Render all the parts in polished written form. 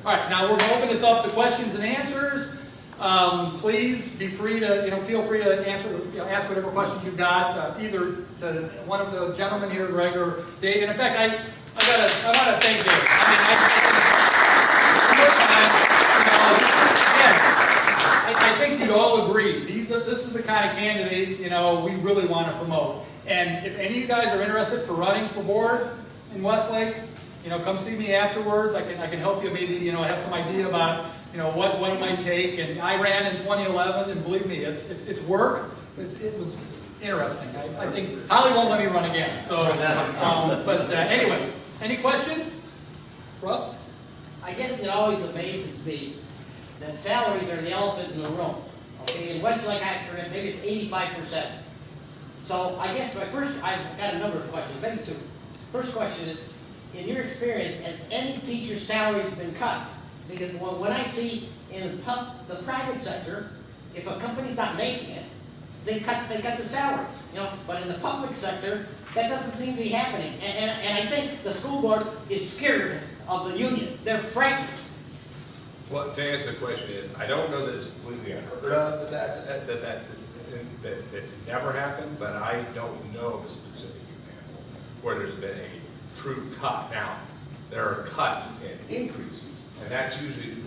All right, now we're going to open this up to questions and answers. Please be free to, feel free to answer, ask whatever questions you've got, either to one of the gentlemen here, Greg or Dave. And in fact, I want to thank Dave. I think you'd all agree. This is the kind of candidate, we really want to promote. And if any of you guys are interested for running for board in Westlake, come see me afterwards. I can help you maybe, have some idea about, what it might take. And I ran in 2011, and believe me, it's work. It was interesting. I think Holly won't let me run again. So, anyway, any questions, Russ? I guess it always amazes me that salaries are the elephant in the room. Okay, in Westlake, maybe it's 85%. So I guess I've got a number of questions, maybe two. First question is, in your experience, has any teacher's salaries been cut? Because when I see in the private sector, if a company's not making it, they cut the salaries. But in the public sector, that doesn't seem to be happening. And I think the school board is scared of the union. They're frightened. Well, to answer the question is, I don't know that it's completely unheard of that's never happened, but I don't know of a specific example where there's been a true cut. Now, there are cuts and increases, and that's usually,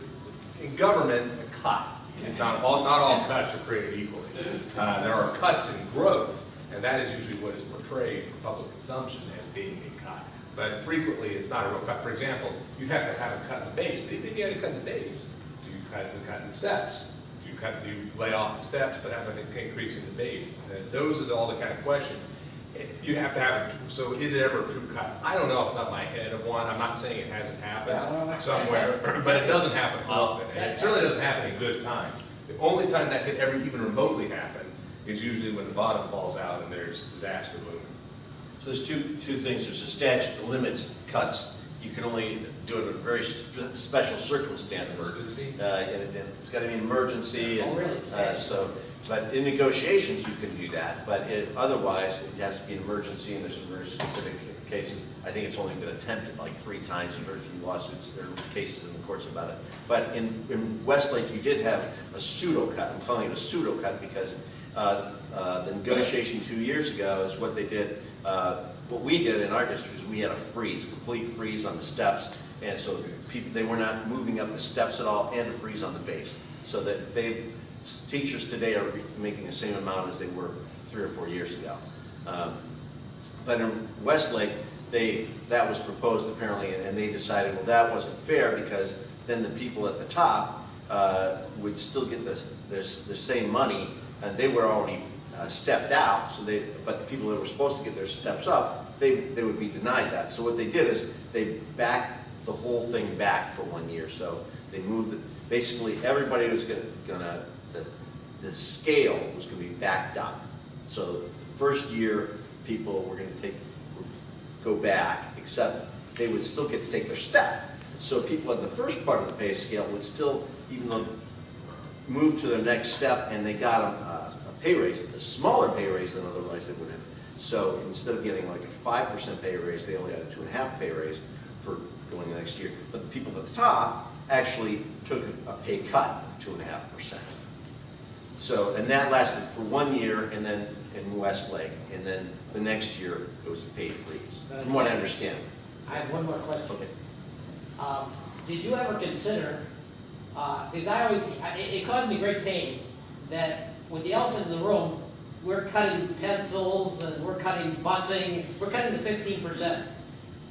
in government, a cut. It's not all cuts are created equally. There are cuts in growth, and that is usually what is portrayed for public consumption as being a cut. But frequently, it's not a real cut. For example, you'd have to have a cut in the base. If you had to cut in the base, do you cut in the steps? Do you lay off the steps but have an increase in the base? Those are all the kind of questions. You have to have, so is it ever a true cut? I don't know off the top of my head of one. I'm not saying it hasn't happened somewhere, but it doesn't happen often. And it certainly doesn't happen in good times. The only time that could ever even remotely happen is usually when the bottom falls out and there's disaster looming. So there's two things. There's a statute that limits cuts. You can only do it in very special circumstances. Emergency? And it's got to be an emergency. Oh, really? But in negotiations you can do that. But otherwise, it has to be an emergency, and there's some very specific cases. I think it's only been attempted like 3 times in very few lawsuits. There are cases in the courts about it. But in Westlake, you did have a pseudo cut. I'm calling it a pseudo cut because the negotiation 2 years ago is what they did. What we did in our district is we had a freeze, a complete freeze on the steps, and so they were not moving up the steps at all, and a freeze on the base. So that teachers today are making the same amount as they were 3 or 4 years ago. But in Westlake, that was proposed apparently, and they decided, well, that wasn't fair because then the people at the top would still get the same money, and they were already stepped out. But the people that were supposed to get their steps up, they would be denied that. So what they did is they backed the whole thing back for 1 year. So they moved basically everybody was gonna the scale was going to be backed up. So the first year people were going to go back, except they would still get to take their step. So people at the first part of the pay scale would still, even though, move to their next step, and they got a pay raise, a smaller pay raise than otherwise they would have. So instead of getting like a 5% pay raise, they only had a 2.5% pay raise for going the next year. But the people at the top actually took a pay cut of 2.5%. So, and that lasted for 1 year, and then in Westlake, and then the next year it was a pay freeze, from what I understand. I have one more question. Okay. Did you ever consider, because it caused me great pain that with the elephant in the room, we're cutting pencils and we're cutting busing, we're cutting the 15%.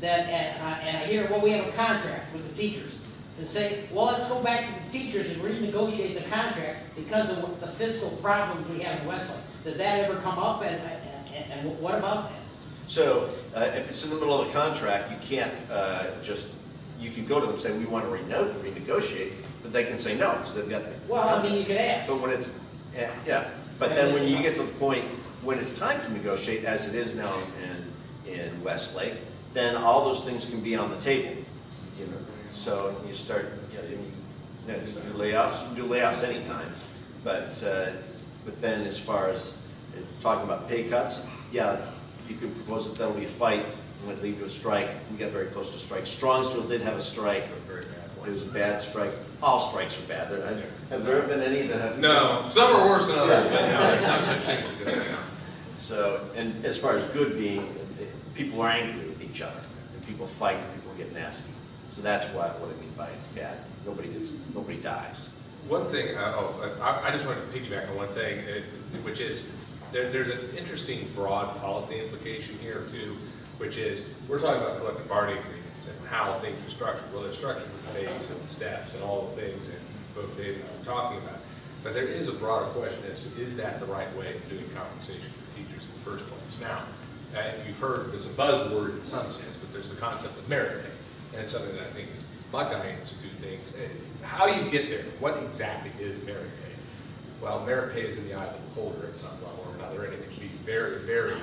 And I hear, well, we have a contract with the teachers to say, well, let's go back to the teachers and renegotiate the contract because of the fiscal problems we have in Westlake. Did that ever come up, and what about that? So if it's in the middle of a contract, you can't you can go to them and say, we want to renegotiate, but they can say no, because they've got the Well, contract. I mean, you could ask. But when it's, but then when you get to the point when it's time to negotiate, as it is now in Westlake, then all those things can be on the table. So you start, you do layoffs. You can do layoffs anytime, but then as far as talking about pay cuts, yeah, you could propose that will be a fight. It might lead to a strike. We got very close to strike. Strongsville did have a strike. point. It was a bad strike. All strikes are bad. Have there ever been any that have? No, some are worse than others, but Yeah. no, there's no such thing as a good thing. So, and as far as good being, people are angry with each other, and people fight, and people get nasty. So that's what I mean by bad. Nobody dies. One thing, I just wanted to piggyback on one thing, which is there's an interesting broad policy implication here too, which is we're talking about collective bargaining agreements and how things are structured. Well, they're structured with base and steps and all the things that both Dave and I were talking about. But there is a broader question as to is that the right way of doing compensation for teachers in the first place? Now, you've heard there's a buzzword in some sense, but there's the concept of merit pay. And it's something that I think Buckey Institute thinks. How you get there, what exactly is merit pay? Well, merit pay is in the eye of the beholder at some level or another, and it can be very, very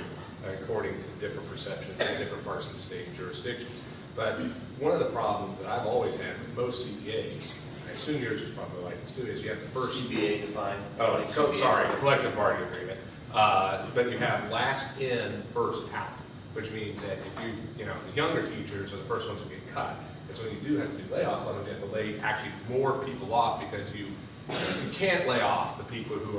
according to different perceptions in different parts of the state and jurisdictions. But one of the problems that I've always had with most CBAs, I assume yours is probably like this too, is you have the first CBA defined. Oh, so sorry, collective bargaining agreement. But you have last in, first out, which means that if the younger teachers are the first ones who get cut. And so when you do have to do layoffs, sometimes you have to lay actually more people off because you can't lay off the people who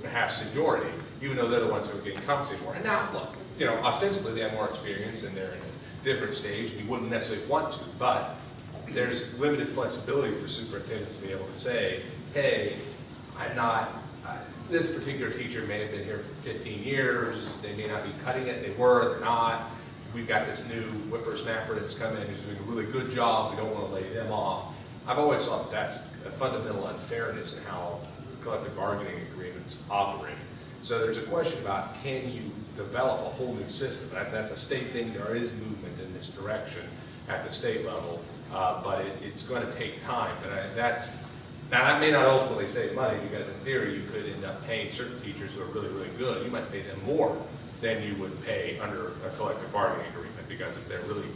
have seniority, even though they're the ones who are getting compensated more. And now, look, ostensibly they have more experience and they're in a different stage, and you wouldn't necessarily want to, but there's limited flexibility for superintendents to be able to say, hey, this particular teacher may have been here for 15 years, they may not be cutting it, they're not. We've got this new whippersnapper that's come in who's doing a really good job, we don't want to lay them off. I've always thought that's a fundamental unfairness in how collective bargaining agreements operate. So there's a question about can you develop a whole new system? That's a state thing, there is movement in this direction at the state level, but it's going to take time. Now that may not ultimately save money because in theory you could end up paying certain teachers who are really, really good. You might pay them more than you would pay under a collective bargaining agreement because if they're really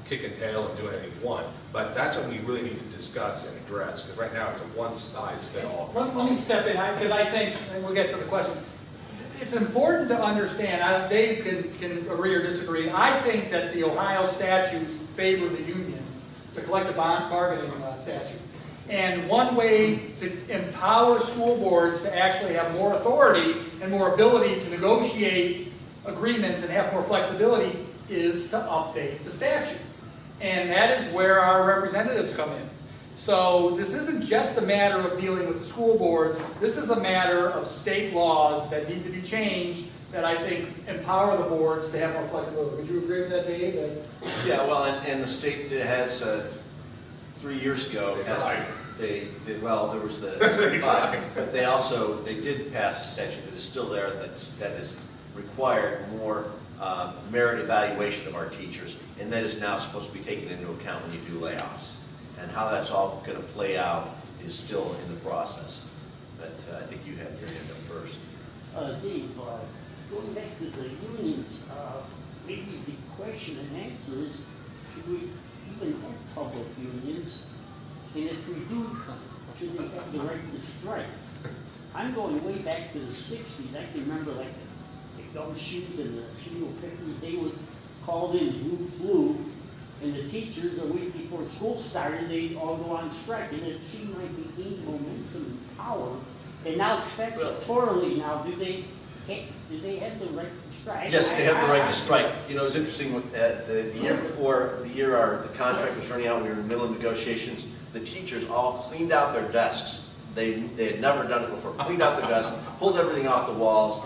kicking tail and doing anything you want. But that's what we really need to discuss and address because right now it's a one-size-fits-all. Let me step in, because I think, and we'll get to the questions. It's important to understand, Dave can agree or disagree, I think that the Ohio statutes favor the unions, the collective bargaining statute. And one way to empower school boards to actually have more authority and more ability to negotiate agreements and have more flexibility is to update the statute. And that is where our representatives come in. So this isn't just a matter of dealing with the school boards, this is a matter of state laws that need to be changed that I think empower the boards to have more flexibility. Would you agree with that, Dave? Yeah, well, and the state has 3 years ago, there was the 5, but they did pass a statute that is still there that is required more merit evaluation of our teachers, and that is now supposed to be taken into account when you do layoffs. And how that's all going to play out is still in the process. But I think you had your hand up first. Dave, going back to the unions, maybe the question and answer is, should we even have public unions? And if we do, should they have the right to strike? I'm going way back to the 60s. I can remember like the gumshoes and the shingle pickers, they would call in blue flu, and the teachers, a week before school started, they'd all go on strike, and it seemed like they gained momentum and power. And now statutorily now, do they have the right to strike? Yes, they have the right to strike. It's interesting, with the year before, the contract was running out, we were in the middle of negotiations, the teachers all cleaned out their desks. They had never done it before. Cleaned out their desks, pulled everything off the walls,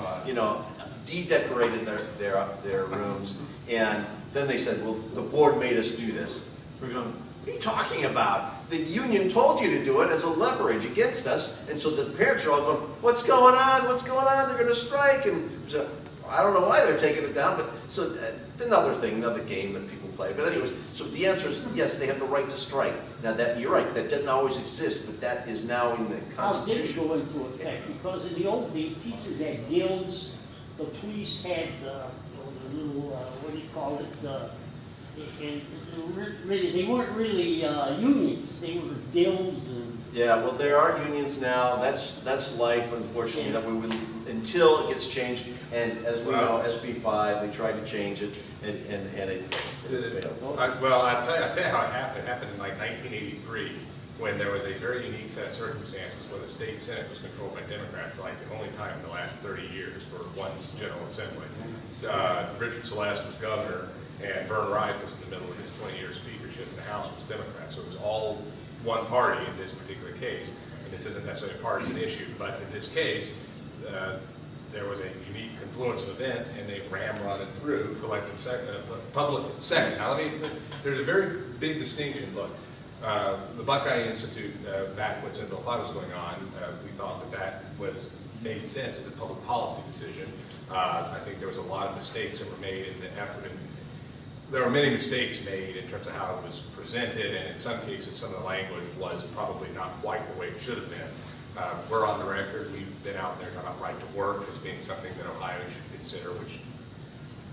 de-decorated their rooms, and then they said, well, the board made us do this. We're going, what are you talking about? The union told you to do it as a leverage against us, and so the parents are all going, what's going on? What's going on? They're going to strike, and so, I don't know why they're taking it down, but so another game that people play. But anyways, so the answer is yes, they have the right to strike. Now that you're right, that didn't always exist, but that is now in the Constitution. How did it go into effect? Because in the old days, teachers had guilds, the police had the little, what do you call it, and really, they weren't really unions. stay with the Dills and, Yeah, well, there are unions now, that's life, unfortunately, that we would, until it gets changed, and as we know, SB5, they tried to change it, and it failed. I'll tell you how it happened. It happened in like 1983, when there was a very unique set of circumstances where the state senate was controlled by Democrats for like the only time in the last 30 years for one general assembly. Richard Celeste was governor, and Vern Wright was in the middle of his 20-year speakership, and the House was Democrat. So it was all one party in this particular case. And this isn't necessarily a partisan issue, but in this case, there was a unique confluence of events, and they ramrod it through public second. Now, there's a very big distinction. Look, the Buckey Institute, back when Senate Bill 5 was going on, we thought that made sense as a public policy decision. I think there was a lot of mistakes that were made in the effort. There were many mistakes made in terms of how it was presented, and in some cases, some of the language was probably not quite the way it should have been. We're on the record. We've been out there talking about right to work as being something that Ohio should consider, which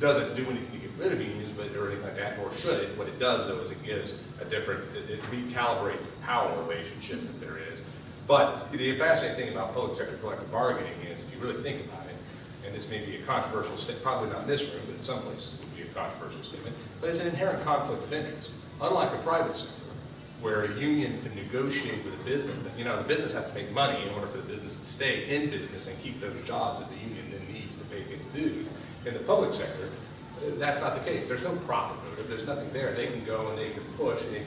doesn't do anything to get rid of unions, or anything like that, nor should it. What it does, though, is it gives it recalibrates the power relationship that there is. But the fascinating thing about public sector collective bargaining is, if you really think about it, and this may be a controversial statement, probably not in this room, but in some places it would be a controversial statement, but it's an inherent conflict of interest. Unlike the private sector, where a union can negotiate with a business, but the business has to make money in order for the business to stay in business and keep those jobs that the union then needs to pay people dues. In the public sector, that's not the case. There's no profit motive. There's nothing there. They can go and they can push. They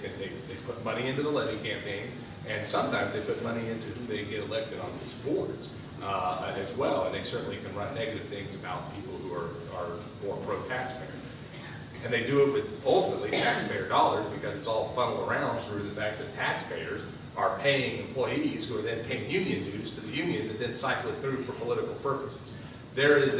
put money into the levy campaigns, and sometimes they put money into who they get elected on these boards as well. And they certainly can run negative things about people who are more pro-taxpayer. And they do it with ultimately taxpayer dollars, because it's all funneled around through the fact that taxpayers are paying employees who are then paying union dues to the unions and then cycle it through for political purposes. There is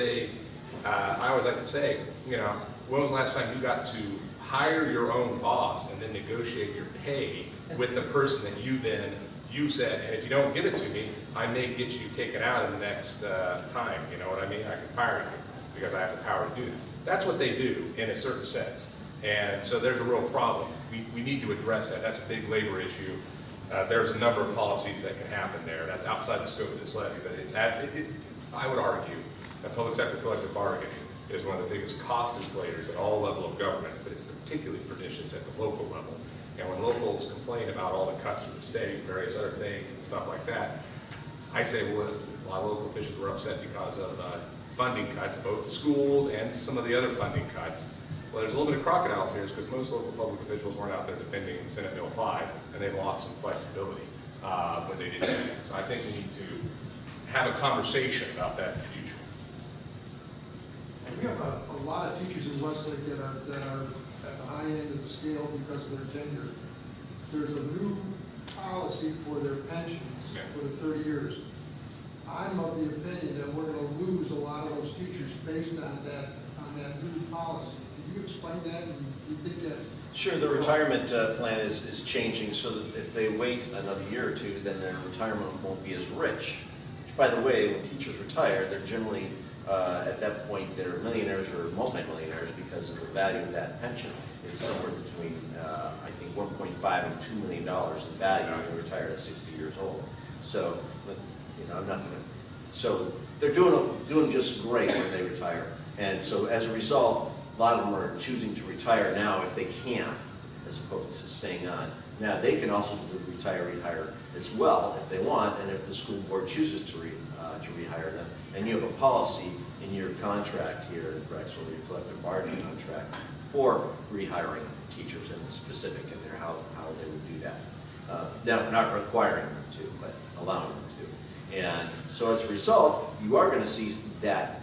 I always like to say, when was the last time you got to hire your own boss and then negotiate your pay with the person that you said, and if you don't give it to me, I may get you taken out in the next time, you know what I mean? I can fire you because I have the power to do that. That's what they do in a certain sense. And so there's a real problem. We need to address that. That's a big labor issue. There's a number of policies that can happen there. That's outside the scope of this levy, but I would argue that public sector collective bargaining is one of the biggest cost inflators at all levels of government, but it's particularly pernicious at the local level. And when locals complain about all the cuts from the state, various other things and stuff like that, I say, well, a lot of local officials were upset because of funding cuts, both to schools and to some of the other funding cuts. Well, there's a little bit of crocodile tears because most local public officials weren't out there defending Senate Bill 5, and they lost some flexibility when they did that. So I think we need to have a conversation about that in the future. We have a lot of teachers in Westlake that are at the high end of the scale because of their tenure. There's a new policy for their pensions for the 30 years. I'm of the opinion that we're going to lose a lot of those teachers based on that new policy. Can you explain that? And you think that? Sure, the retirement plan is changing so that if they wait another year or two, then their retirement won't be as rich. Which, by the way, when teachers retire, they're generally, at that point, they're millionaires or multimillionaires because of the value of that pension. It's somewhere between, I think, $1.5 and $2 million in value when they retire at 60 years old. So, I'm not going to. So they're doing just great when they retire, and so as a result, a lot of them are choosing to retire now if they can, as opposed to staying on. Now they can also do rehire as well if they want, and if the school board chooses to rehire them, and you have a policy in your contract here in Brecksville, your collective bargaining contract for rehiring teachers, and it's specific in there how they would do that. Not requiring them to, but allowing them to. And so as a result, you are going to see that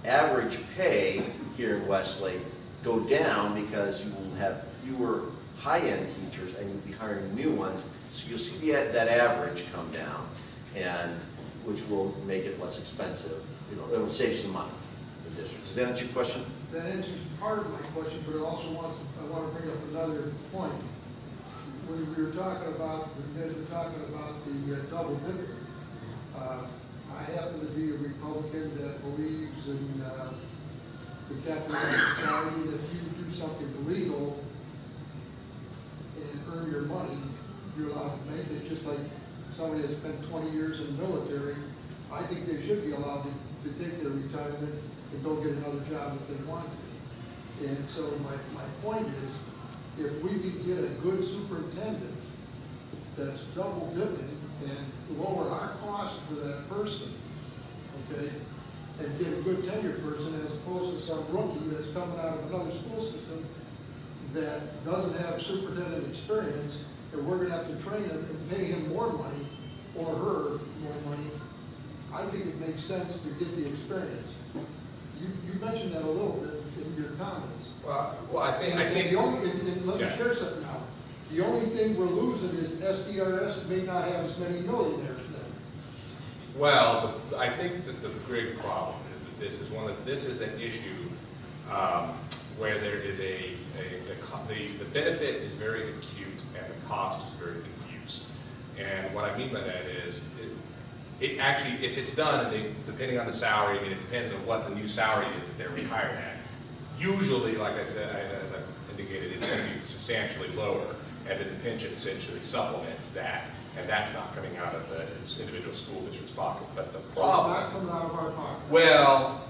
average pay here in Westlake go down because you will have fewer high-end teachers and you'll be hiring new ones. So you'll see that average come down, and which will make it less expensive. It will save some money in the district. Does that answer your question? That answers part of my question, but I also want to bring up another point. When we were talking about, the double dipper, I happen to be a Republican that believes in the capitalistic society, that if you do something illegal and earn your money, you're allowed to make it, just like somebody that's spent 20 years in the military, I think they should be allowed to take their retirement and go get another job if they want to. And so my point is, if we could get a good superintendent that's double dipping and lower our cost for that person, okay, and get a good tenured person as opposed to some rookie that's coming out of another school system that doesn't have superintendent experience, and we're gonna have to train him and pay him more money, or her more money. I think it makes sense to get the experience. You mentioned that a little bit in your comments. Well, I think. And the only, and let me Yeah. share something now. The only thing we're losing is SDRS may not have as many millionaires then. Well, I think that the big problem is that this is an issue where there is the benefit is very acute and the cost is very diffuse. And what I mean by that is, it actually, if it's done, and depending on the salary, I mean, it depends on what the new salary is that they're rehired at. Usually, like I said, as I indicated, it's going to be substantially lower, and then the pension essentially supplements that, and that's not coming out of the individual school district's pocket. But the problem, So it's not coming out of our pocket. well,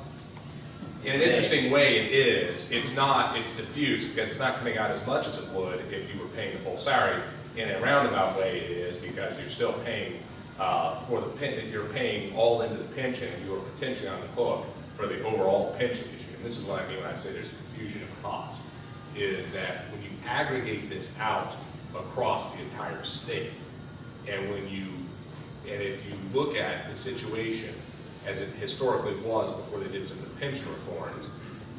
in an interesting way, it is. It's not. It's diffuse because it's not coming out as much as it would if you were paying the full salary. In a roundabout way, it is because you're still paying for the pension. You're paying all into the pension, and you are potentially on the hook for the overall pension issue. And this is what I mean when I say there's a diffusion of cost. Is that when you aggregate this out across the entire state, and if you look at the situation as it historically was before they did some of the pension reforms,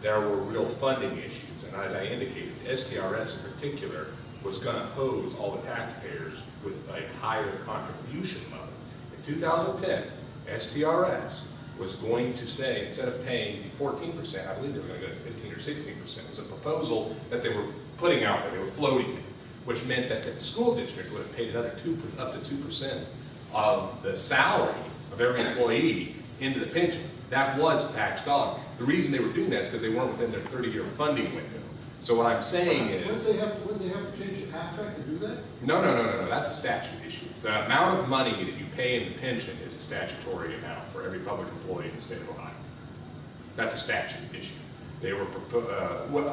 there were real funding issues. And as I indicated, STRS in particular was going to hose all the taxpayers with a higher contribution level. In 2010, STRS was going to say, instead of paying the 14%, I believe they were going to go to 15 or 16%. It was a proposal that they were putting out there, they were floating it, which meant that the school district would have paid another up to 2% of the salary of every employee into the pension. That was tax dollar. The reason they were doing that is because they weren't within their 30-year funding window. So what I'm saying is... Would they have to change the contract to do that? No, that's a statute issue. The amount of money that you pay in the pension is a statutory amount for every public employee in the state of Ohio. That's a statute issue. They were,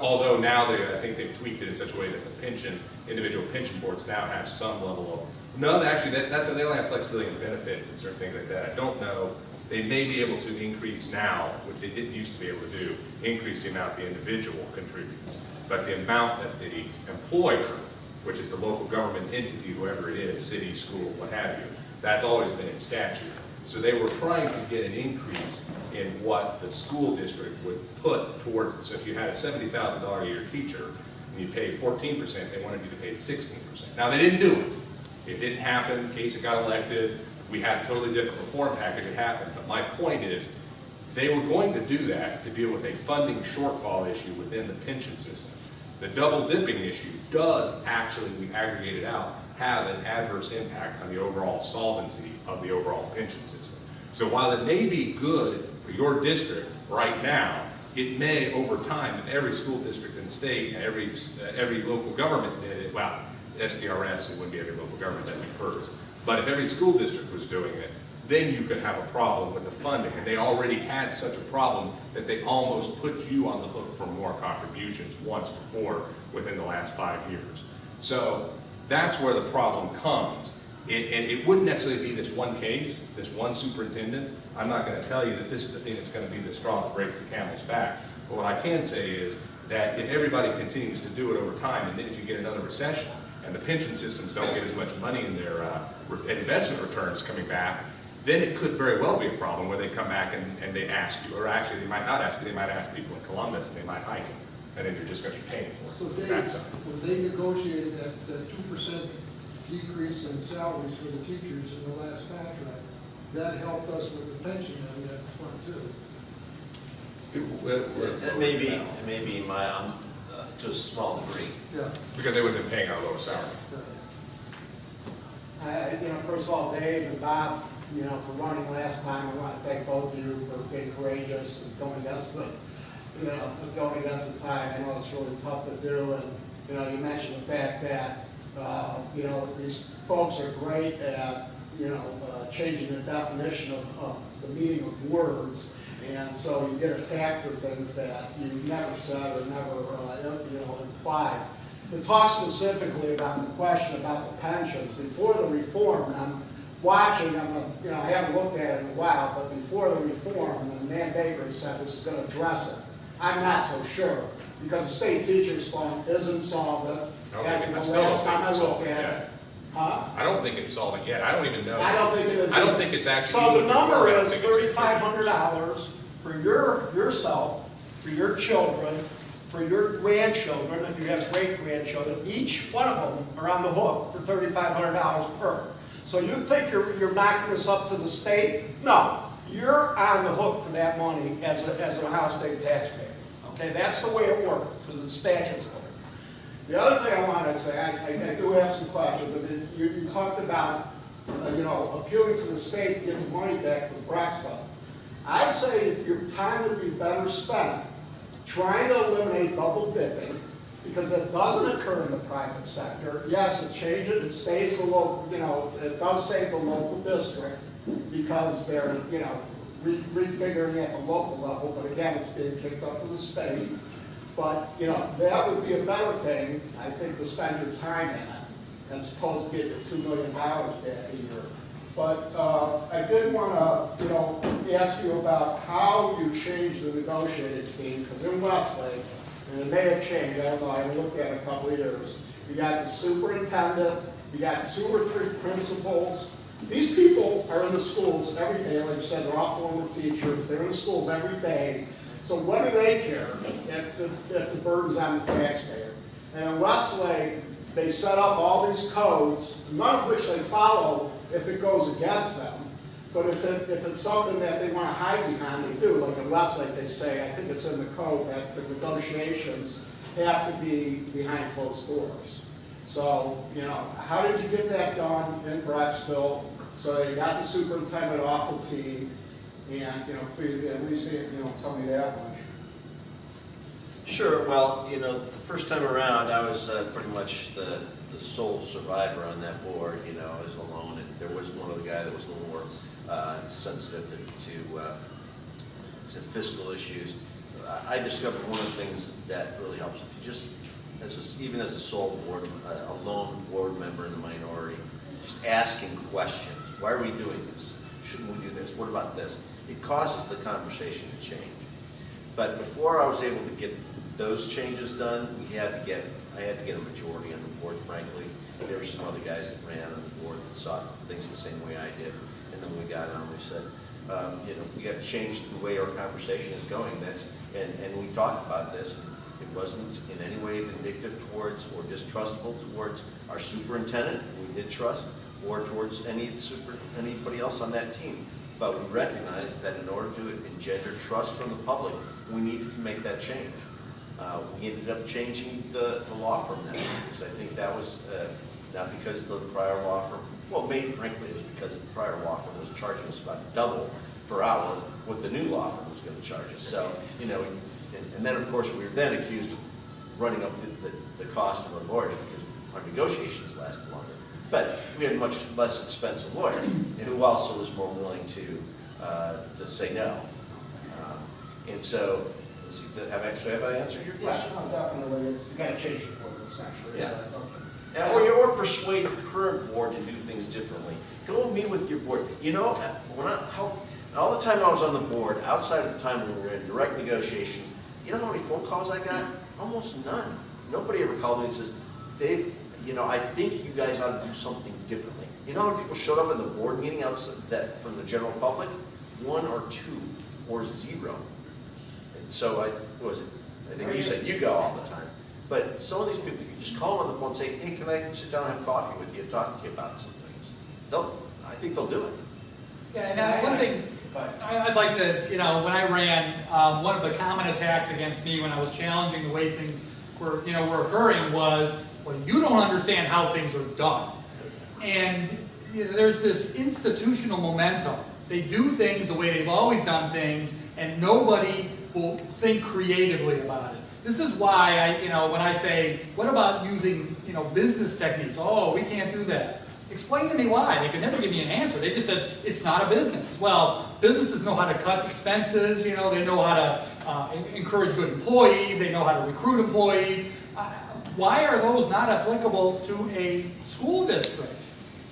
although now I think they've tweaked it in such a way that the individual pension boards now have some level of... No, actually, they only have flexibility in benefits and certain things like that. I don't know. They may be able to increase now, which they didn't used to be able to do, increase the amount the individual contributes. But the amount that the employer, which is the local government entity, whoever it is, city, school, what have you, that's always been in statute. So they were trying to get an increase in what the school district would put towards it. So if you had a $70,000 a year teacher and you paid 14%, they wanted you to pay 16%. Now they didn't do it. It didn't happen in case it got elected. We had a totally different reform package. It happened. But my point is, they were going to do that to deal with a funding shortfall issue within the pension system. The double dipping issue does actually, we aggregate it out, have an adverse impact on the overall solvency of the overall pension system. So while it may be good for your district right now, it may over time, if every school district in the state, and every local government did it, well, SDRS, it wouldn't be every local government, that'd be PERS. But if every school district was doing it, then you could have a problem with the funding. And they already had such a problem that they almost put you on the hook for more contributions once before within the last 5 years. So that's where the problem comes. And it wouldn't necessarily be this one case, this one superintendent. I'm not going to tell you that this is the thing that's going to be the straw that breaks the camel's back. But what I can say is that if everybody continues to do it over time, and then if you get another recession, and the pension systems don't get as much money in their investment returns coming back, then it could very well be a problem where they come back and they ask you, or actually they might not ask you, they might ask people in Columbus and they might hike it, and then you're just going to be paying for So it. when they negotiated that 2% decrease in salaries for the teachers in the last contract, that helped us with the pension that we had in front too. It may be my, to a small degree. Yeah. Because they would have been paying our lower salary. First of all, Dave and Bob, for running last time, I want to thank both of you for being courageous and going against the time. I know it's really tough to do, and, you mentioned the fact that You know, these folks are great at, you know, changing the definition of the meaning of words. And so you get attacked for things that you never said or never, you know, implied. It talks specifically about the question about the pensions. Before the reform, and I'm watching, you know, I haven't looked at it in a while, but before the reform, and Nan Bakery said this is going to address it. I'm not so sure, because the state teachers fund isn't solvent. I don't As think the it's still last time I solvent looked at yet. it. Huh? I don't think it's solvent yet. I don't even know. I don't think it is. I don't think it's actually. So the even number before. I don't is think it's $3,500 for yourself, for your children, for your grandchildren, if you have great-grandchildren. Each one of them are on the hook for $3,500 per. So you think you're knocking this up to the state? No, you're on the hook for that money as an Ohio State taxpayer. Okay, that's the way it works, because it's statutory. The other thing I wanted to say, I do have some questions. I mean, you talked about, you know, appealing to the state to get the money back from Brecksville. I say your time would be better spent trying to eliminate double dipping, because it doesn't occur in the private sector. Yes, it changes, it stays the local, you know, it does save the local district because they're, you know, refiguring at the local level, but again, it's being kicked up to the state. But, you know, that would be a better thing, I think, to spend your time in, as opposed to getting $2 million back a year. But I did want to, you know, ask you about how you changed the negotiating team, because in Westlake, and it may have changed, I don't know, I haven't looked at it a couple of years. You got the superintendent, you got 2 or 3 principals. These people are in the schools every day, like you said, they're all former teachers, they're in the schools every day. So what do they care if the burden's on the taxpayer? And in Westlake, they set up all these codes, none of which they follow if it goes against them. But if it's something that they want to hide behind, they do. Like in Westlake, they say, I think it's in the code, that the negotiations have to be behind closed doors. So, you know, how did you get that done in Brecksville? So you got the superintendent off the team, and, you know, please, at least, you know, tell me that much. Sure, well, you know, the first time around, I was pretty much the sole survivor on that board, you know, I was alone, and there was one other guy that was a little more sensitive to fiscal issues. I discovered one of the things that really helps, if you just, even as a sole board, a lone board member in the minority, just asking questions. Why are we doing this? Shouldn't we do this? What about this? It causes the conversation to change. But before I was able to get those changes done, I had to get a majority on the board, frankly. There were some other guys that ran on the board that saw things the same way I did. And then we got on, we said, you know, we got to change the way our conversation is going. And we talked about this. It wasn't in any way vindictive towards or distrustful towards our superintendent, who we did trust, or towards anybody else on that team. But we recognized that in order to engender trust from the public, we needed to make that change. We ended up changing the law firm then, because I think that was not because the prior law firm, well, maybe frankly it was because the prior law firm was charging us about double per hour what the new law firm was going to charge us. So, you know, and then of course we were then accused of running up the cost of our lawyers because our negotiations lasted longer. But we had a much less expensive lawyer, and who also was more willing to say no. And so, let's see, have I answered your question? Yeah, no, definitely, you got to change the board essentially. Yeah. Okay. Or persuade the current board to do things differently. Go and meet with your board. You know, all the time I was on the board, outside of the time when we were in direct negotiation, you know how many phone calls I got? Almost none. Nobody ever called me and says, Dave, you know, I think you guys ought to do something differently. You know how many people showed up in the board meeting outside that from the general public? 1 or 2 or 0. And so I think you said you go all the time. But some of these people, if you just call them on the phone and say, hey, can I sit down and have coffee with you and talk to you about some things? I think they'll do it. Yeah, and one thing I'd like to, you know, when I ran, one of the common attacks against me when I was challenging the way things were occurring was, well, you don't understand how things are done. And you know, there's this institutional momentum. They do things the way they've always done things, and nobody will think creatively about it. This is why when I say, what about using, business techniques? Oh, we can't do that. Explain to me why. They could never give me an answer. They just said, it's not a business. Well, businesses know how to cut expenses, they know how to encourage good employees, they know how to recruit employees. Why are those not applicable to a school district?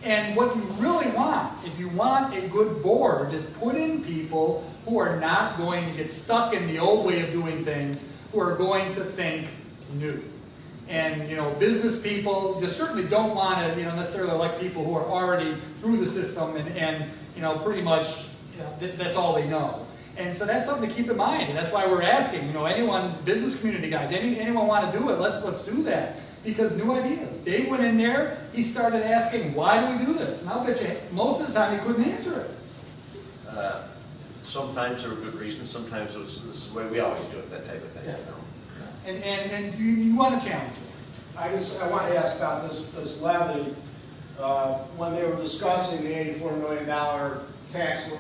And what you really want, if you want a good board, is put in people who are not going to get stuck in the old way of doing things, who are going to think new. And, business people, you certainly don't want to, necessarily elect people who are already through the system and pretty much, that's all they know. And so that's something to keep in mind, and that's why we're asking, anyone, business community guys, anyone want to do it, let's do that. Because new ideas. Dave went in there, he started asking, why do we do this? And I'll bet you, most of the time he couldn't answer it. Sometimes there were good reasons, sometimes it was, this is the way we always do it, that type of thing, And you want to challenge it. I want to ask about this levy. When they were discussing the $84 million tax, the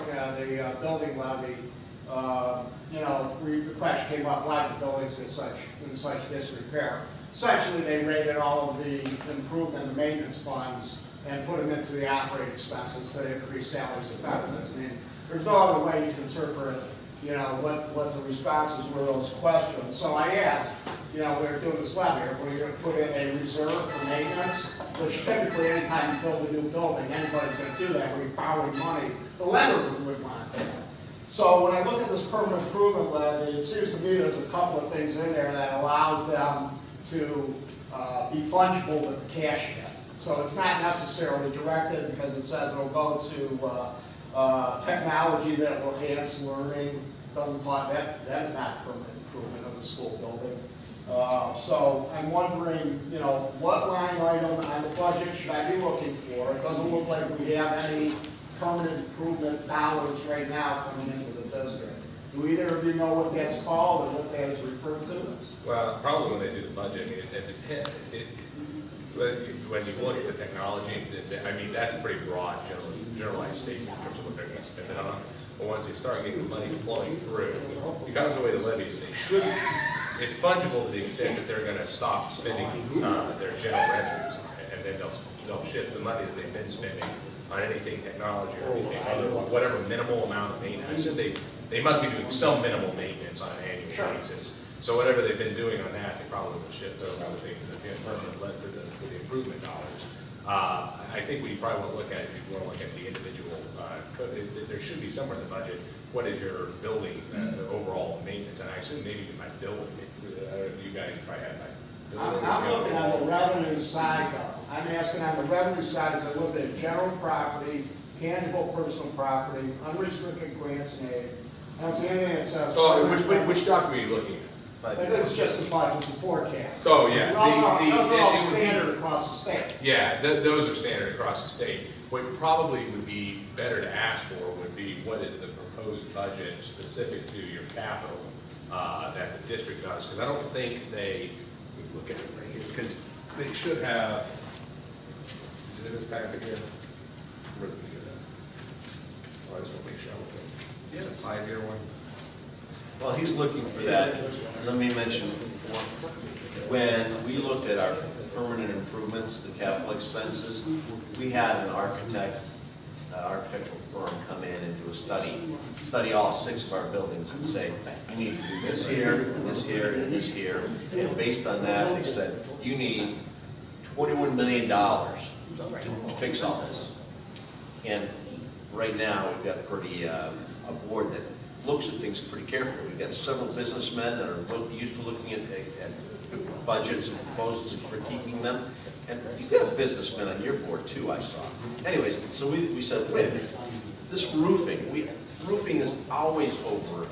building levy, the question came up, why the buildings in such disrepair? Essentially, they raided all of the improvement and maintenance funds and put them into the operating expenses to increase salaries and benefits. I mean, there's no other way you can interpret, what the responses were to those questions. So I asked, we're doing this levy, are we going to put in a reserve for maintenance? Which typically, anytime you build a new building, anybody's going to do that. When you're borrowing money, the lender would want that. So when I look at this permanent improvement levy, it seems to me there's a couple of things in there that allows them to be fungible with the cash in. So it's not necessarily directed because it says it'll go to technology that will enhance learning. Doesn't talk that is not permanent improvement of the school building. So I'm wondering, what line item on the budget should I be looking for? It doesn't look like we have any permanent improvement dollars right now coming into the district. Do either of you know what that's called or what that is referred to? Well, probably when they do the budget, it depends. When you look at the technology, that's a pretty broad, generalized statement in terms of what they're going to spend it on. But once they start getting the money flowing through, because of the way the levies, it's fungible to the extent that they're going to stop spending their general revenues, and then they'll shift the money that they've been spending on anything technology or anything other, whatever minimal amount of maintenance. I said they must be doing some minimal maintenance on an annual basis. So whatever they've been doing on that, they probably will shift over to things that have led to the improvement dollars. I think what you probably want to look at, if you want to look at the individual, there should be somewhere in the budget, what is your building overall maintenance? And I assume maybe by building, I don't know if you guys probably have by building. I'm looking on the revenue side though. I'm asking on the revenue side, as I look at general property, tangible personal property, unrestricted grants and aid. I don't see anything that says. Oh, which document are you looking at? It's just the budget and forecast. Oh, yeah. Those are all standard across the state. Yeah, those are standard across the state. What probably would be better to ask for would be what is the proposed budget specific to your capital that the district does? Because I don't think they, look at it right here, because they should have, is it in this packet here? Where's it? Oh, I just want to make sure I'm looking. Do you have a 5-year one? Well, he's looking for that. Let me mention, when we looked at our permanent improvements, the capital expenses, we had an architectural firm come in and do a study all 6 of our buildings and say, you need to do this here, and this here, and this here. And based on that, they said, you need $21 million to fix all this. And right now, we've got a board that looks at things pretty carefully. We've got several businessmen that are used to looking at budgets and proposals and critiquing them. And you've got a businessman on your board too, I saw. Anyways, so we said, wait a minute, this roofing is always over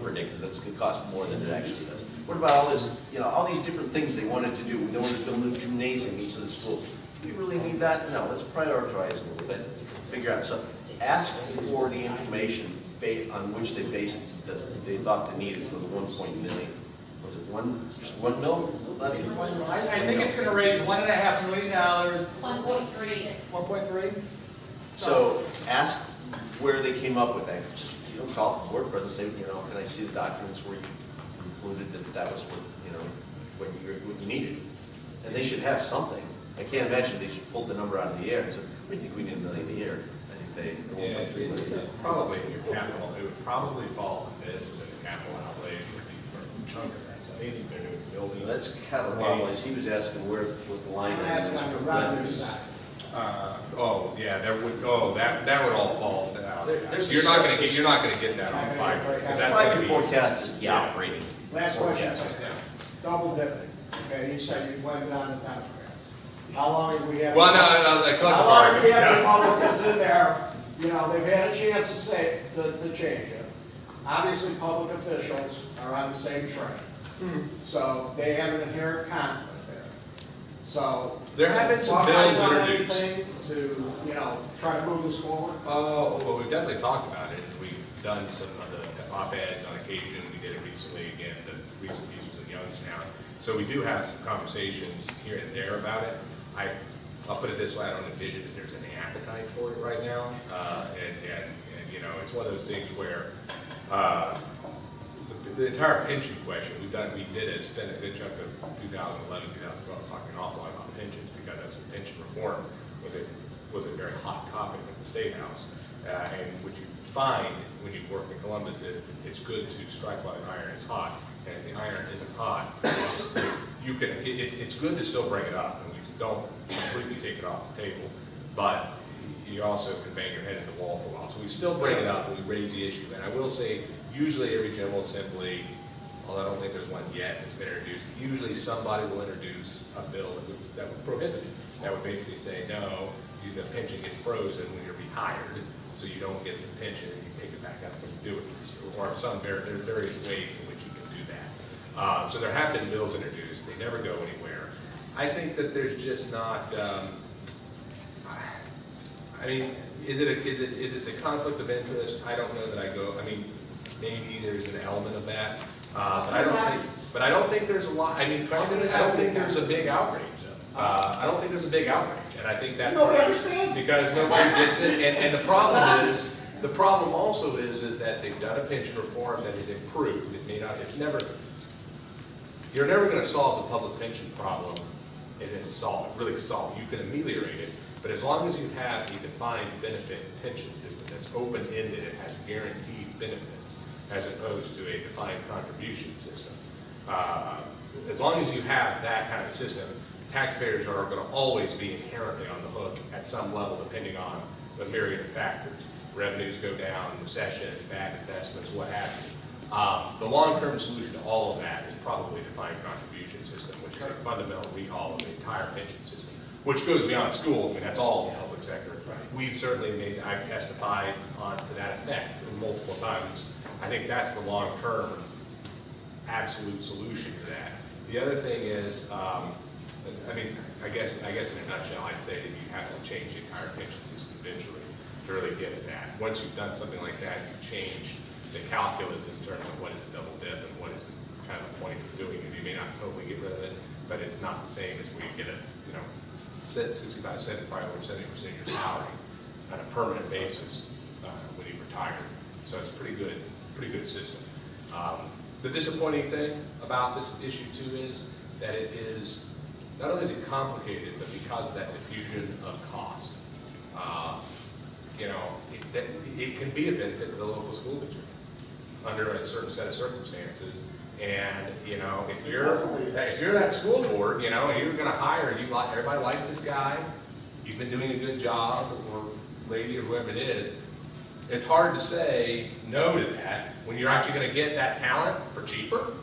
predicted. That's going to cost more than it actually does. What about all this, all these different things they wanted to do? They wanted to build a new gymnasium in each of the schools. Do we really need that? No, let's prioritize a little bit, figure out something. Ask for the information on which they based that they thought they needed for the 1 million. Was it just 1 mil? I think it's going to raise $1.5 million. 1.3. 1.3. So ask where they came up with that. Just call the board president and say, can I see the documents where you concluded that that was what, you know, what you needed. And they should have something. I can't imagine they just pulled the number out of the air and said, we think we need $1 million a year. I think they. Yeah, it's probably in your capital, it would probably fall on this, to the capital outlay for a chunk of that, so anything they're doing with buildings. That's capital outlays. He was asking where, what the line I'm item asking is on the for revenue revenues. side. That would all fall down. There's You're a not gonna separate- get, you're not gonna get that on five, because that's Five-year gonna be. forecast is the Yeah. operating Last question, forecast. Yeah. double dipping, okay, you said you blended on the Democrats. How long have we had? Well, no, the collective How long have we bargaining, had yeah. Republicans in there, you know, they've had a chance to say, to change it. Obviously, public officials are on the same train, so they have an inherent conflict there. So. There have been some Buckey's bills done introduced. anything to, you know, try to move this forward? Well, we've definitely talked about it, we've done some of the op-eds on occasion, we did it recently, again, the recent piece was in Youngstown. So we do have some conversations here and there about it. I'll put it this way, I don't envision that there's any appetite for it right now. And you know, it's one of those things where, the entire pension question, we did spend a good chunk of 2011, 2012 talking an awful lot about pensions, because that's what pension reform was a very hot topic at the State House. And what you find when you work in Columbus is it's good to strike while the iron is hot. And if the iron isn't hot, it's good to still bring it up, and we don't completely take it off the table, but you also can bang your head in the wall for a while. So we still bring it up and we raise the issue. And I will say, usually every General Assembly, although I don't think there's one yet that's been introduced, usually somebody will introduce a bill that would prohibit it. That would basically say, no, the pension gets frozen when you're rehired, so you don't get the pension and you pick it back up when you do it. Or there are various ways in which you can do that. So there have been bills introduced, they never go anywhere. I think that there's just not, I mean, is it the conflict of interest? I don't know that maybe there's an element of that, but I don't think there's a lot. I mean, primarily, I don't think there's a big outrage. I don't think there's a big outrage, and I think that's Nobody understands. because nobody gets it. And the problem also is that they've done a pension reform that is improved. It may not. You're never going to solve the public pension problem and then really solve it. You can ameliorate it, but as long as you have a defined benefit pension system that's open-ended and has guaranteed benefits, as opposed to a defined contribution system, as long as you have that kind of system, taxpayers are going to always be inherently on the hook at some level, depending on the myriad of factors. Revenues go down, recession, bad investments, what have you. The long-term solution to all of that is probably a defined contribution system, which is a fundamental rehaul of the entire pension system, which goes beyond schools. I mean, that's all the public sector. We've certainly I've testified to that effect multiple times. I think that's the long-term absolute solution to that. The other thing is, I guess in a nutshell, I'd say that you have to change the entire pension system eventually to really get at that. Once you've done something like that, you change the calculus in terms of what is a double dip and what is the kind of point of doing it. You may not totally get rid of it, but it's not the same as where you get 65 cents, probably over 70% of your salary on a permanent basis when you retire. So it's a pretty good system. The disappointing thing about this issue too is that it is, not only is it complicated, but because of that diffusion of cost, it can be a benefit to the local school district under a certain set of circumstances. And if you're that school board, and you're going to hire, everybody likes this guy, he's been doing a good job, or lady, or whoever it is. It's hard to say no to that when you're actually going to get that talent for cheaper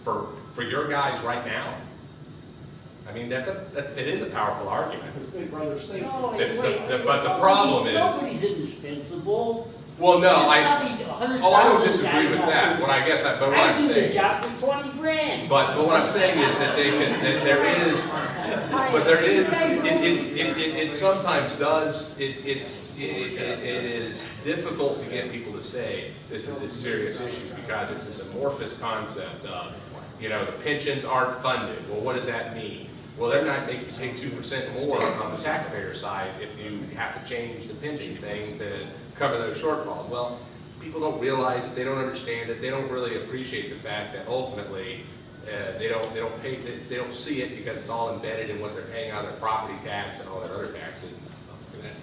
for your guys right now. I mean, it is a powerful argument. Because Big Brother State's. No, But the problem is. Nobody's indispensable. Well, no, I don't don't disagree with that. What I'm I do saying. the job for 20 grand. But what I'm saying is that it sometimes does, it is difficult to get people to say this is a serious issue because it's this amorphous concept of, the pensions aren't funded. Well, what does that mean? Well, they're not making you pay 2% more on the taxpayer side if you have to change the pension thing to cover those shortfalls. Well, people don't realize it, they don't understand it, they don't really appreciate the fact that ultimately, they don't see it because it's all embedded in what they're paying on their property tax and all their other taxes and stuff like that.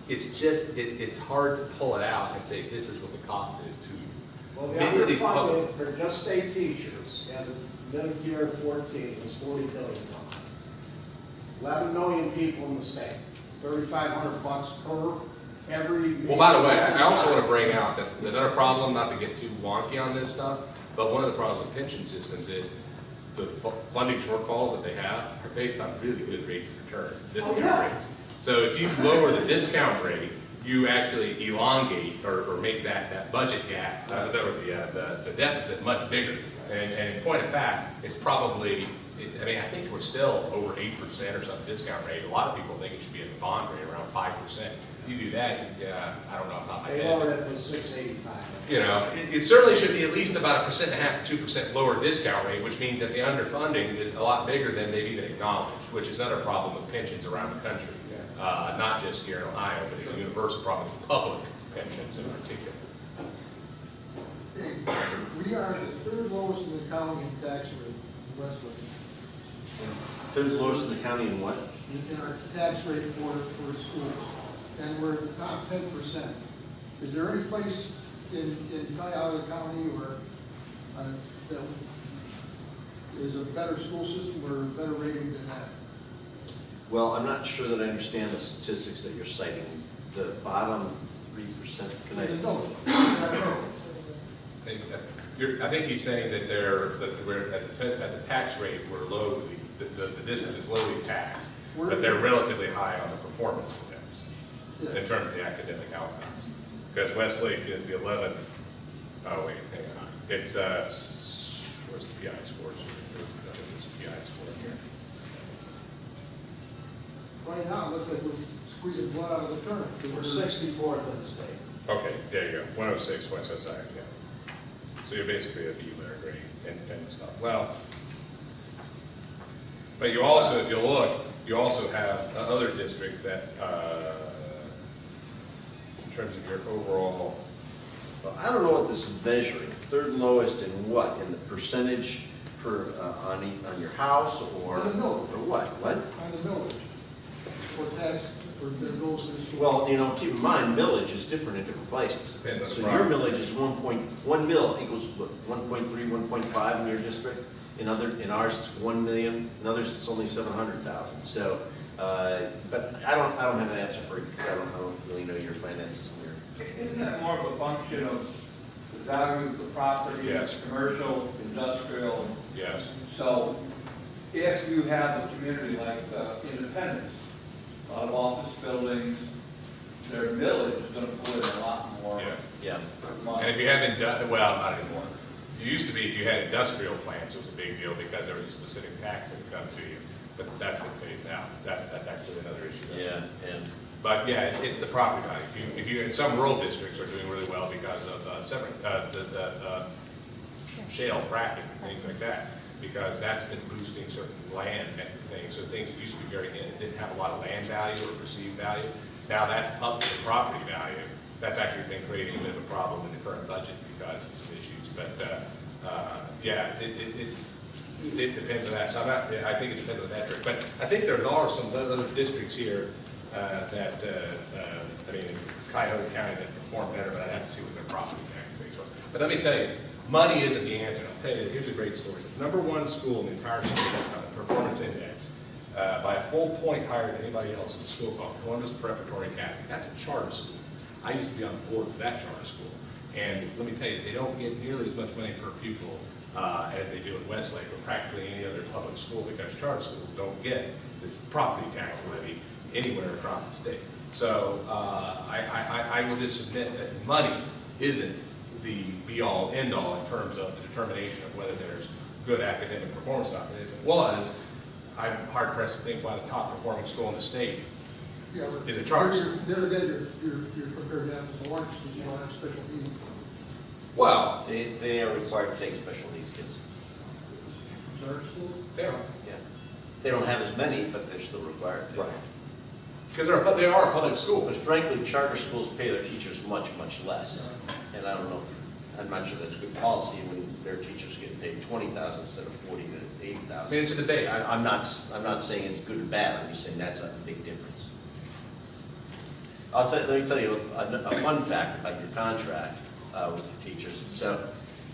It's just, it's hard to pull it out and say, this is what the cost is to you. Well, the Many of these underfunded for just state teachers, as of mid-year 14, was $40 billion. 11 million people in the state. It's $3,500 per every. Well, by the way, I also want to bring out that another problem, not to get too wonky on this stuff, but one of the problems with pension systems is the funding shortfalls that they have are based on really good rates of return, discount rates. So if you lower the discount rate, you actually elongate or make that budget gap, the deficit much bigger. And in point of fact, it's probably, I mean, I think we're still over 8% or some discount rate. A lot of people think it should be at the bond rate around 5%. You do that, I don't know off the top of my They head. lowered it to 685. You know, it certainly should be at least about 1.5% to 2% lower discount rate, which means that the underfunding is a lot bigger than they've even acknowledged, which is another problem with pensions around the country. Not just here in Ohio, but it's a universal problem with public pensions in particular. We are the third lowest in the county in tax rate in Westlake. Third lowest in the county in what? In our tax rate for schools. And we're in the top 10%. Is there any place in Cuyahoga County or that is a better school system or a better rating than that? Well, I'm not sure that I understand the statistics that you're citing. The bottom 3%, can I? No. I think he's saying that we're, as a tax rate, we're low, the district is lowly taxed, but they're relatively high on the performance index in terms of the academic outcomes. Because Westlake is the 11th, oh wait, hang on. It's, where's the PI scores? There's a PI score here. Right now, it looks like we're squeezing blood out of the turnip. We're 64th in the state. Okay, there you go, 106, West Side, yeah. So you're basically a B letter grade and stuff. Well, but you also, if you look, you also have other districts that, in terms of your overall. Well, I don't know what this is measuring. Third lowest in what? In the percentage per, on your house or? On the millage. Or what? What? On the millage. For tax, for the goes to the school. Well, you know, keep in mind, millage is different in different places. Depends on the So your property. millage is 1 mil equals what, 1.3, 1.5 in your district. In ours it's 1 million. In others it's only 700,000. So, but I don't have an answer for you because I don't really know your finances here. Isn't that more of a function of the value of the property? Yes. Commercial, industrial? Yes. So if you have a community like Independence, a lot of office buildings, their millage is gonna put in a lot more Yeah. Yeah. money. And if you haven't done, well, not anymore. It used to be if you had industrial plants, it was a big deal because there was a specific tax that would come to you. But that's been phased out. That's actually another issue. Yeah, and But yeah, it's the property value. If you, in some rural districts are doing really well because of the shale fracking and things like that, because that's been boosting certain land things. So things that used to be didn't have a lot of land value or perceived value. Now that's up to the property value. That's actually been creating a bit of a problem in the current budget because of some issues. But yeah, it depends on that. So I think it depends on that metric. But I think there are some other districts here that, I mean, in Cuyahoga County that perform better, but I'd have to see what their property tax base was. But let me tell you, money isn't the answer. I'll tell you, here's a great story. Number one school in the entire state performance index by a full point higher than anybody else is a school called Columbus Preparatory Academy. That's a charter school. I used to be on the board for that charter school. And let me tell you, they don't get nearly as much money per pupil as they do in Westlake or practically any other public school because charter schools don't get this property tax levy anywhere across the state. So I will just submit that money isn't the be-all, end-all in terms of the determination of whether there's good academic performance out there. If it was, I'm hard-pressed to think why the top-performing school in the state Yeah, but is a charter school. The other day, you're comparing apples to oranges because you don't have special needs. Well, they are required to take special needs kids. Charter schools? they're Yeah. They don't have as many, but they're still required to. right. Because they are a public school. But frankly, charter schools pay their teachers much, much less. And I don't know, I'm not sure that's good policy when their teachers get paid $20,000 instead of $40,000 to I mean, $80,000. it's a debate. I'm not saying it's good or bad, I'm just saying that's a big difference. Let me tell you a fun fact about your contract with your teachers. So,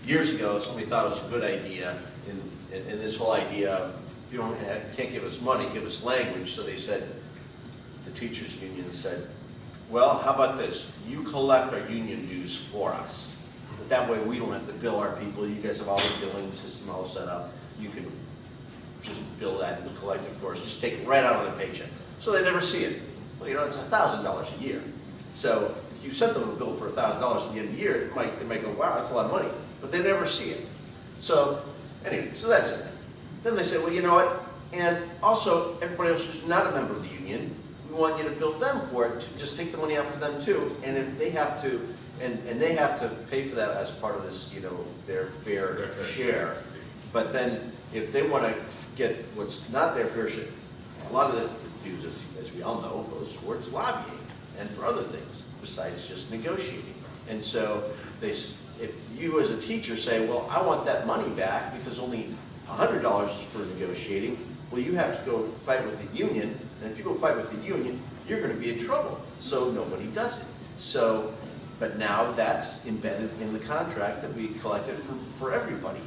years ago, somebody thought it was a good idea, in this whole idea of, if you can't give us money, give us language. So they said, the teachers union said, well, how about this? You collect our union dues for us. But that way we don't have to bill our people. You guys have all the billing system all set up. You can just bill that and collect it for us. Just take it right out of their paycheck. So they never see it. Well, you know, it's $1,000 a year. So if you sent them a bill for $1,000 at the end of the year, they might go, wow, that's a lot of money. But they never see it. So anyway, so that's it. Then they say, well, you know what? And also, everybody else who's not a member of the union, we want you to bill them for it, to just take the money out for them too. And if they have to, and they have to pay for that as part of this, you know, their fair share. But then if they want to get what's not their fair share, a lot of the dues, as we all know, goes towards lobbying and for other things besides just negotiating. And so if you as a teacher say, well, I want that money back because only $100 is for negotiating, well, you have to go fight with the union, and if you go fight with the union, you're going to be in trouble. So nobody does it. So, but now that's embedded in the contract that we collected for everybody.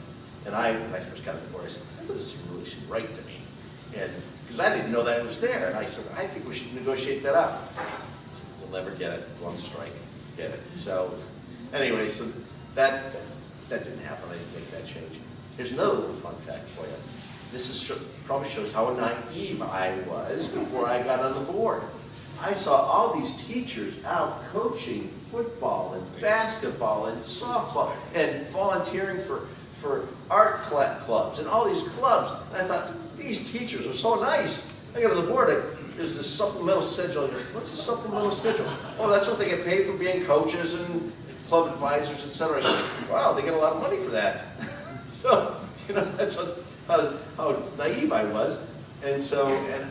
And when I first got on the board, I said, that doesn't really seem right to me. And because I didn't know that it was there, and I said, I think we should negotiate that out. I said, we'll never get it. Go on strike. Get it. So anyway, so that didn't happen. I didn't make that change. Here's another little fun fact for you. This probably shows how naive I was before I got on the board. I saw all these teachers out coaching football and basketball and softball and volunteering for art clubs and all these clubs. And I thought, these teachers are so nice. I got on the board, there's this supplemental schedule. What's the supplemental schedule? Oh, that's what they get paid for being coaches and club advisors, etc. Wow, they get a lot of money for that. So, you know, that's how naive I was. And so, and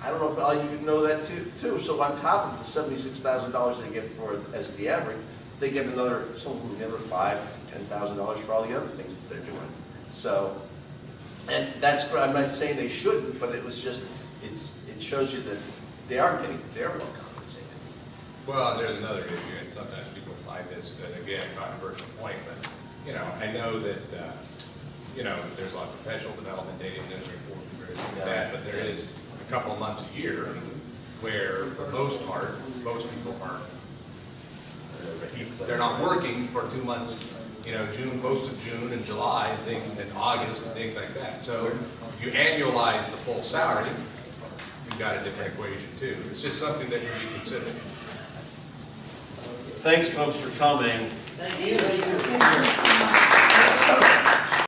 I don't know if all you know that too. So on top of the $76,000 they get for as the average, they get another, some of them get another $5,000 to $10,000 for all the other things that they're doing. So, and that's, I'm not saying they shouldn't, but it was just, it shows you that they're well compensated. Well, there's another issue, and sometimes people find this, again, a controversial point, but, you know, I know that, you know, there's a lot of professional development data in this report and everything like that, but there is a couple of months a year where, for the most part, most people aren't, they're not working for 2 months, you know, most of June and July and things, and August and things like that. So if you annualize the full salary, you've got a different equation too. It's just something that can be considered. Thanks, folks, for coming. Thank you.